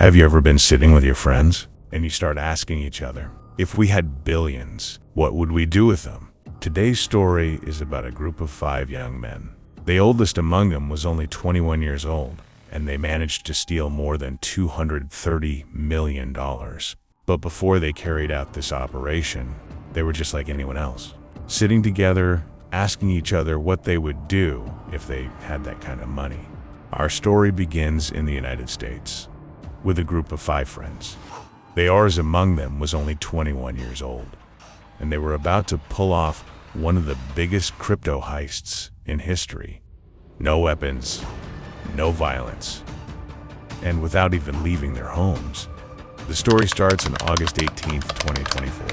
Have you ever been sitting with your friends and you start asking each other, if we had billions, what would we do with them? Today's story is about a group of 5 young men. The oldest among them was only 21 years old, and they managed to steal more than $230 million. But before they carried out this operation, they were just like anyone else, sitting together, asking each other what they would do if they had that kind of money. Our story begins in the United States, with a group of 5 friends. The oldest among them was only 21 years old, and they were about to pull off one of the biggest crypto heists in history. No weapons, no violence, and without even leaving their homes. The story starts on August 18th, 2024,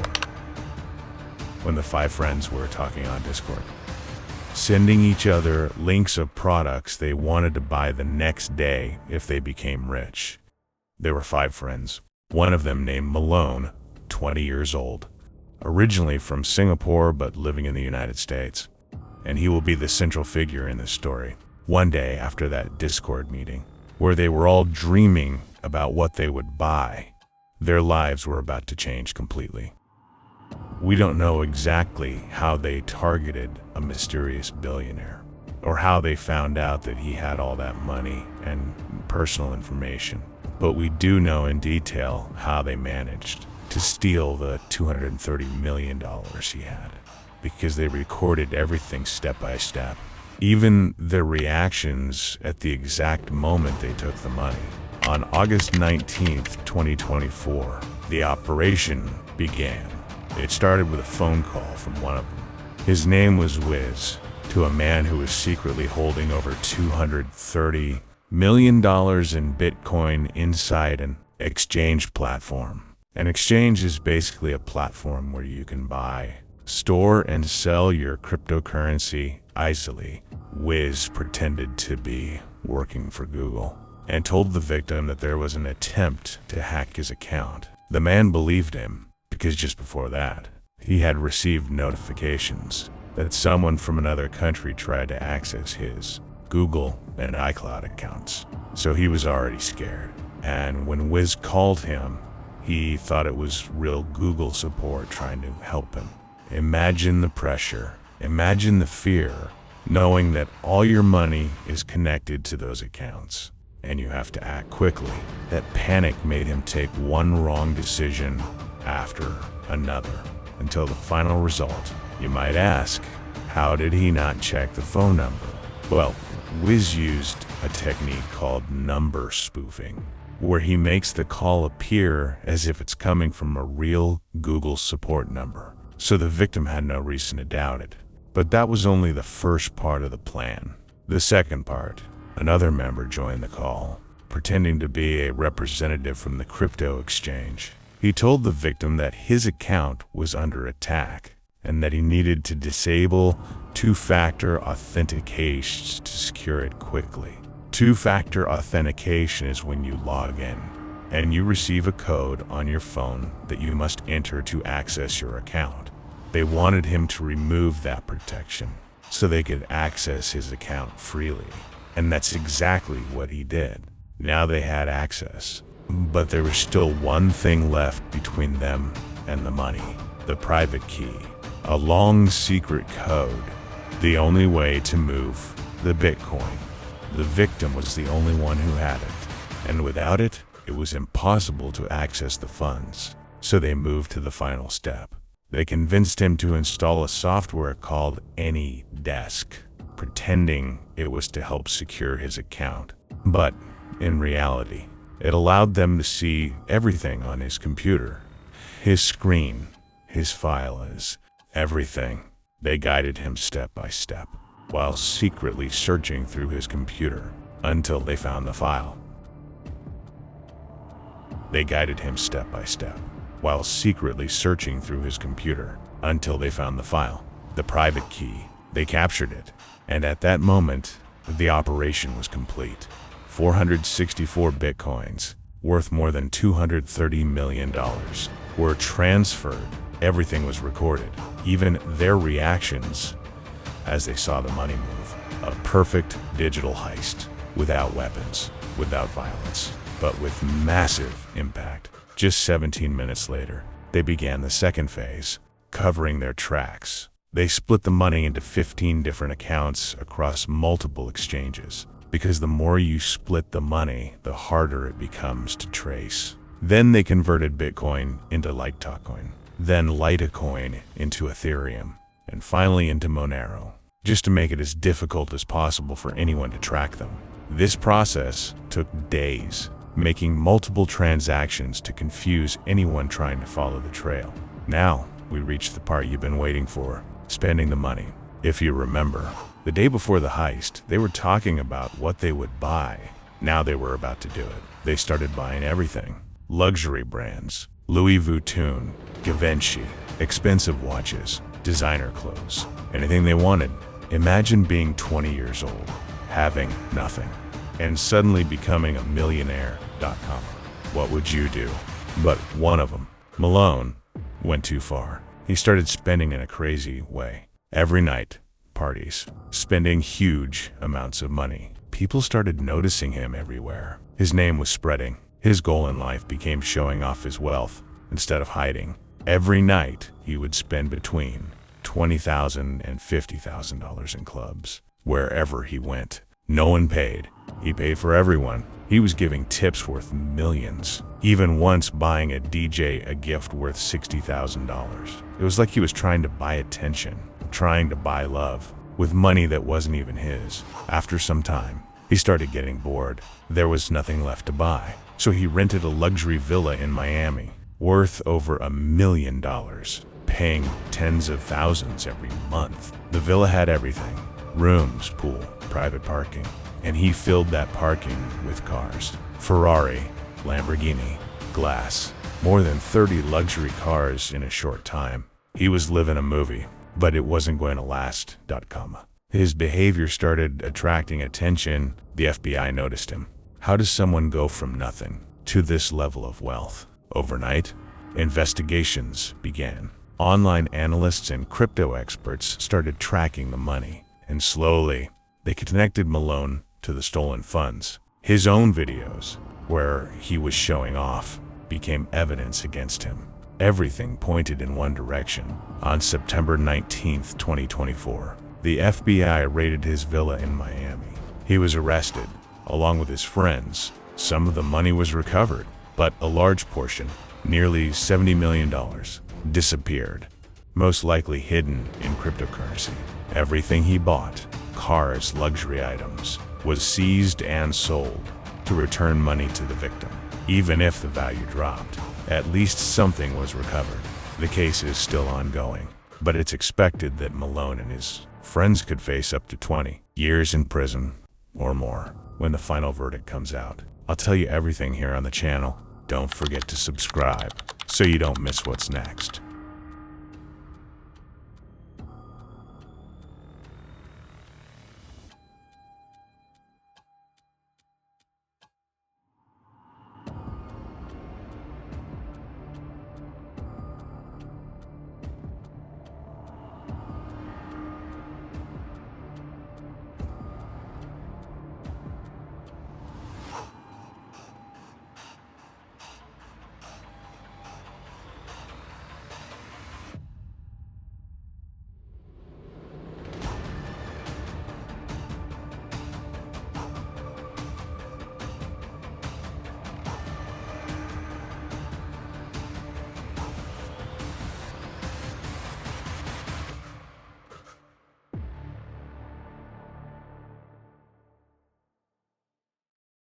when the 5 friends were talking on Discord, sending each other links of products they wanted to buy the next day if they became rich. There were 5 friends, one of them named Malone, 20 years old, originally from Singapore but living in the United States, and he will be the central figure in this story. One day after that Discord meeting, where they were all dreaming about what they would buy, their lives were about to change completely. We don't know exactly how they targeted a mysterious billionaire, or how they found out that he had all that money and personal information, but we do know in detail how they managed to steal the $230 million he had, because they recorded everything step by step, even their reactions at the exact moment they took the money. On August 19th, 2024, the operation began. It started with a phone call from one of them. His name was Wiz, to a man who was secretly holding over $230 million in Bitcoin inside an exchange platform. An exchange is basically a platform where you can buy, store, and sell your cryptocurrency easily. Wiz pretended to be working for Google and told the victim that there was an attempt to hack his account. The man believed him because just before that, he had received notifications that someone from another country tried to access his Google and iCloud accounts. So he was already scared. And when Wiz called him, he thought it was real Google support trying to help him. Imagine the pressure, imagine the fear, knowing that all your money is connected to those accounts, and you have to act quickly. That panic made him take one wrong decision after another, until the final result. You might ask, how did he not check the phone number? Well, Wiz used a technique called number spoofing, where he makes the call appear as if it's coming from a real Google support number, so the victim had no reason to doubt it. But that was only the first part of the plan. The second part, another member joined the call, pretending to be a representative from the crypto exchange. He told the victim that his account was under attack and that he needed to disable two-factor authentication to secure it quickly. Two-factor authentication is when you log in and you receive a code on your phone that you must enter to access your account. They wanted him to remove that protection so they could access his account freely, and that's exactly what he did. Now they had access, but there was still one thing left between them and the money: the private key, a long secret code, the only way to move the Bitcoin. The victim was the only one who had it, and without it, it was impossible to access the funds. So they moved to the final step. They convinced him to install a software called AnyDesk, pretending it was to help secure his account. But in reality, it allowed them to see everything on his computer. His screen, his files, everything. They guided him step by step, while secretly searching through his computer until they found the file. They guided him step by step, while secretly searching through his computer until they found the file, the private key. They captured it, and at that moment, the operation was complete. 464 Bitcoins, worth more than $230 million, were transferred. Everything was recorded, even their reactions as they saw the money move. A perfect digital heist, without weapons, without violence, but with massive impact. Just 17 minutes later, they began the second phase, covering their tracks. They split the money into 15 different accounts across multiple exchanges, because the more you split the money, the harder it becomes to trace. Then they converted Bitcoin into Litecoin, then Litecoin into Ethereum, and finally into Monero, just to make it as difficult as possible for anyone to track them. This process took days, making multiple transactions to confuse anyone trying to follow the trail. Now, we reached the part you've been waiting for, spending the money. If you remember, the day before the heist, they were talking about what they would buy. Now they were about to do it. They started buying everything. Luxury brands, Louis Vuitton, Givenchy, expensive watches, designer clothes, anything they wanted. Imagine being 20 years old, having nothing, and suddenly becoming a millionaire. What would you do? But one of them, Malone, went too far. He started spending in a crazy way. Every night, parties, spending huge amounts of money. People started noticing him everywhere. His name was spreading. His goal in life became showing off his wealth instead of hiding. Every night, he would spend between $20,000 and $50,000 in clubs. Wherever he went, no one paid. He paid for everyone. He was giving tips worth millions, even once buying a DJ a gift worth $60,000. It was like he was trying to buy attention, trying to buy love, with money that wasn't even his. After some time, he started getting bored. There was nothing left to buy, so he rented a luxury villa in Miami, worth over $1 million, paying tens of thousands every month. The villa had everything: rooms, pool, private parking, and he filled that parking with cars. Ferrari, Lamborghini, glass, more than 30 luxury cars in a short time. He was living a movie, but it wasn't going to last. His behavior started attracting attention. The FBI noticed him. How does someone go from nothing to this level of wealth overnight? Investigations began. Online analysts and crypto experts started tracking the money, and slowly, they connected Malone to the stolen funds. His own videos, where he was showing off, became evidence against him. Everything pointed in one direction. On September 19, 2024, the FBI raided his villa in Miami. He was arrested, along with his friends. Some of the money was recovered, but a large portion, nearly $70 million, disappeared, most likely hidden in cryptocurrency. Everything he bought, cars, luxury items, was seized and sold to return money to the victim. Even if the value dropped, at least something was recovered. The case is still ongoing, but it's expected that Malone and his friends could face up to 20 years in prison or more when the final verdict comes out. I'll tell you everything here on the channel. Don't forget to subscribe so you don't miss what's next.